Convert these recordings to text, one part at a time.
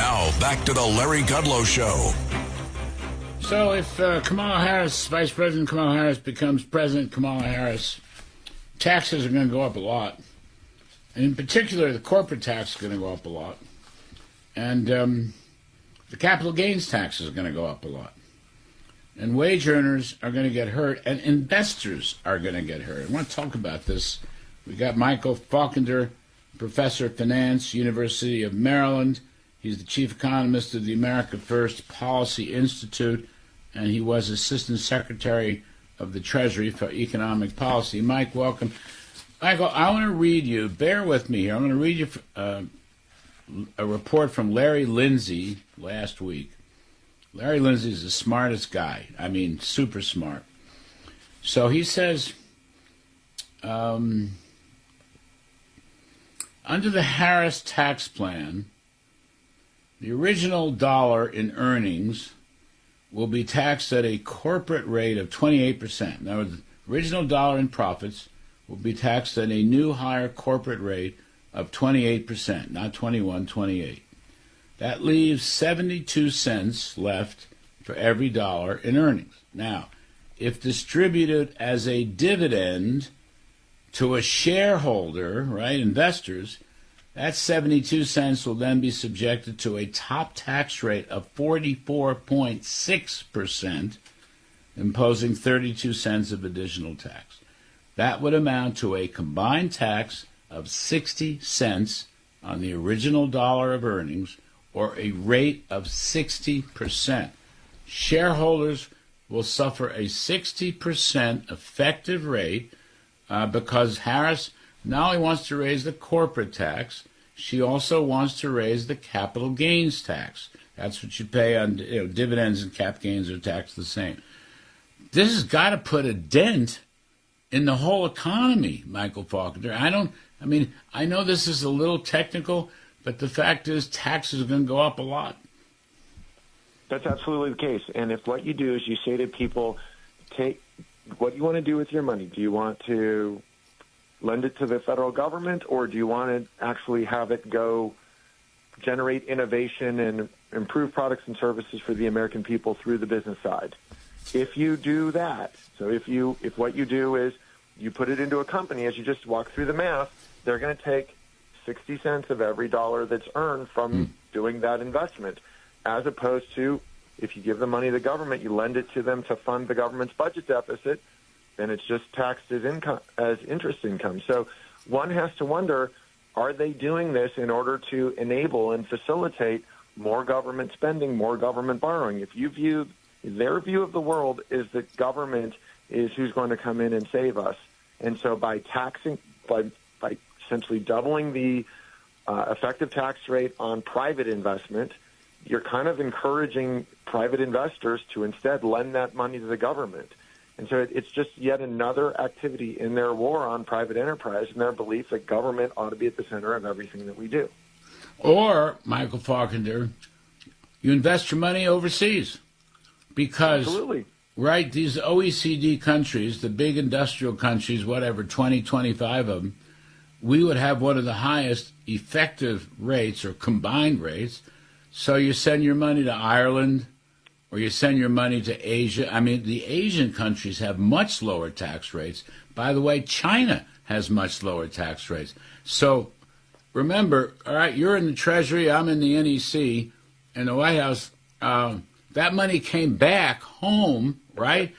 Now, back to the Larry Kudlow Show. So if Kamala Harris, Vice President Kamala Harris, becomes President Kamala Harris, taxes are going to go up a lot. And in particular, the corporate tax is going to go up a lot. And the capital gains tax is going to go up a lot. And wage earners are going to get hurt, and investors are going to get hurt. I want to talk about this. We got Michael Faulkender, professor of finance, University of Maryland. He's the chief economist of the America First Policy Institute, and he was assistant secretary of the Treasury for economic policy. Mike, welcome. Michael, I want to read you, bear with me here, I'm going to read you a report from Larry Lindsay last week. Larry Lindsay is the smartest guy. I mean, super smart. So he says, under the Harris tax plan, the original dollar in earnings will be taxed at a corporate rate of 28%. Now, the original dollar in profits will be taxed at a new higher corporate rate of 28%, not 21, 28. That leaves 72 cents left for every dollar in earnings. Now, if distributed as a dividend to a shareholder, right, investors, that 72 cents will then be subjected to a top tax rate of 44.6%, imposing 32 cents of additional tax. That would amount to a combined tax of 60 cents on the original dollar of earnings, or a rate of 60%. Shareholders will suffer a 60% effective rate because Harris not only wants to raise the corporate tax, she also wants to raise the capital gains tax. That's what you pay on dividends, and cap gains are taxed the same. This has got to put a dent in the whole economy, Michael Faulkender. I know this is a little technical, but the fact is taxes are going to go up a lot. That's absolutely the case. And if what you do is you say to people, take what you want to do with your money. Do you want to lend it to the federal government, or do you want to actually have it go generate innovation and improve products and services for the American people through the business side? If you do that, so if what you do is you put it into a company, as you just walk through the math, they're going to take 60 cents of every dollar that's earned from doing that investment, as opposed to if you give the money to the government, you lend it to them to fund the government's budget deficit, then it's just taxed as income, as interest income. So one has to wonder, are they doing this in order to enable and facilitate more government spending, more government borrowing? If you view their view of the world is that government is who's going to come in and save us. And so by taxing, by essentially doubling the effective tax rate on private investment, you're kind of encouraging private investors to instead lend that money to the government. And so it's just yet another activity in their war on private enterprise and their belief that government ought to be at the center of everything that we do. Or, Michael Faulkender, you invest your money overseas. Because, Absolutely. Right, these OECD countries, the big industrial countries, whatever, 20, 25 of them, we would have one of the highest effective rates or combined rates. So you send your money to Ireland or you send your money to Asia. I mean, the Asian countries have much lower tax rates. By the way, China has much lower tax rates. So remember, all right, you're in the Treasury, I'm in the NEC, and the White House. That money came back home, right?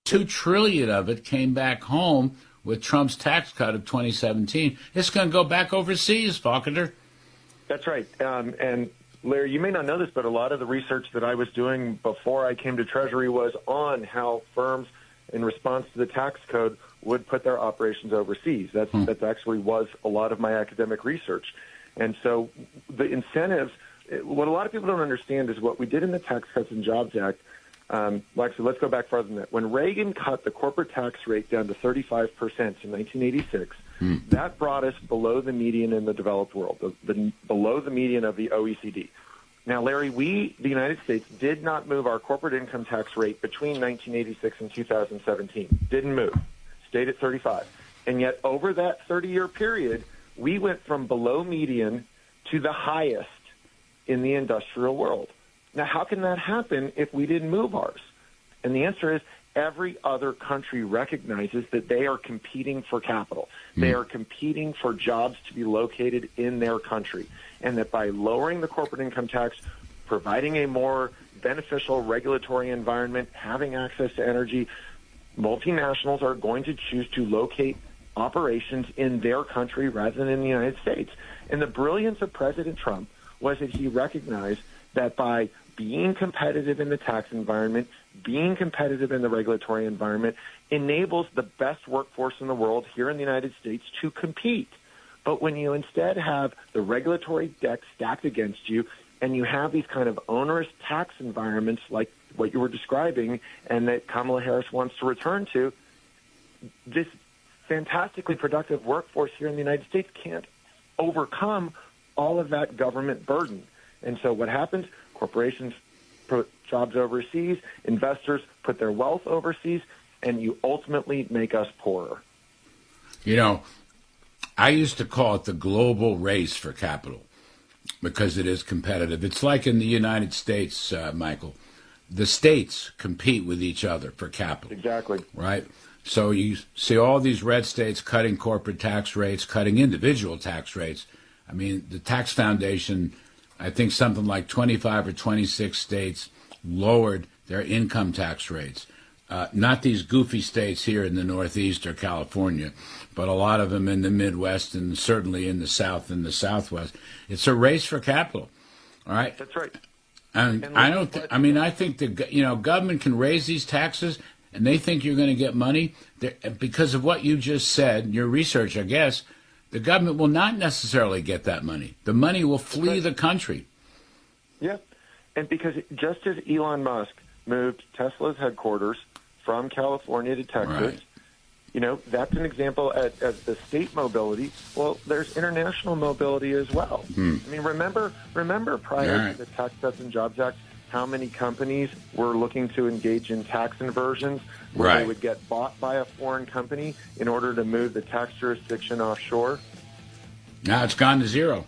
$2 trillion of it came back home with Trump's tax cut of 2017. It's going to go back overseas, Faulkender. That's right. And Larry, you may not know this, but a lot of the research that I was doing before I came to Treasury was on how firms, in response to the tax code, would put their operations overseas. That actually was a lot of my academic research. And so the incentives, what a lot of people don't understand is what we did in the Tax Cuts and Jobs Act. Well, actually, let's go back farther than that. When Reagan cut the corporate tax rate down to 35% in 1986, that brought us below the median in the developed world, below the median of the OECD. Now, Larry, the United States, did not move our corporate income tax rate between 1986 and 2017. Didn't move. Stayed at 35. And yet, over that 30-year period, we went from below median to the highest in the industrial world. Now, how can that happen if we didn't move ours? And the answer is every other country recognizes that they are competing for capital. They are competing for jobs to be located in their country. And that by lowering the corporate income tax, providing a more beneficial regulatory environment, having access to energy, multinationals are going to choose to locate operations in their country rather than in the United States. And the brilliance of President Trump was that he recognized that by being competitive in the tax environment, being competitive in the regulatory environment, enables the best workforce in the world here in the United States to compete. But when you instead have the regulatory deck stacked against you, and you have these kind of onerous tax environments like what you were describing and that Kamala Harris wants to return to, this fantastically productive workforce here in the United States can't overcome all of that government burden. And so what happens? Corporations put jobs overseas, investors put their wealth overseas, and you ultimately make us poorer. You know, I used to call it the global race for capital because it is competitive. It's like in the United States, Michael. The states compete with each other for capital. Exactly. Right? So you see all these red states cutting corporate tax rates, cutting individual tax rates. I mean, the Tax Foundation, I think something like 25 or 26 states lowered their income tax rates. Not these goofy states here in the Northeast or California, but a lot of them in the Midwest and certainly in the South and the Southwest. It's a race for capital. All right? That's right. And I think the government can raise these taxes, and they think you're going to get money because of what you just said, your research, I guess. The government will not necessarily get that money. The money will flee the country. Yeah, and because just as Elon Musk moved Tesla's headquarters from California to Texas, right. That's an example of the state mobility. Well, there's international mobility as well. I mean, remember prior to the Tax Cuts and Jobs Act, how many companies were looking to engage in tax inversions where they would get bought by a foreign company in order to move the tax jurisdiction offshore? Now it's gone to zero.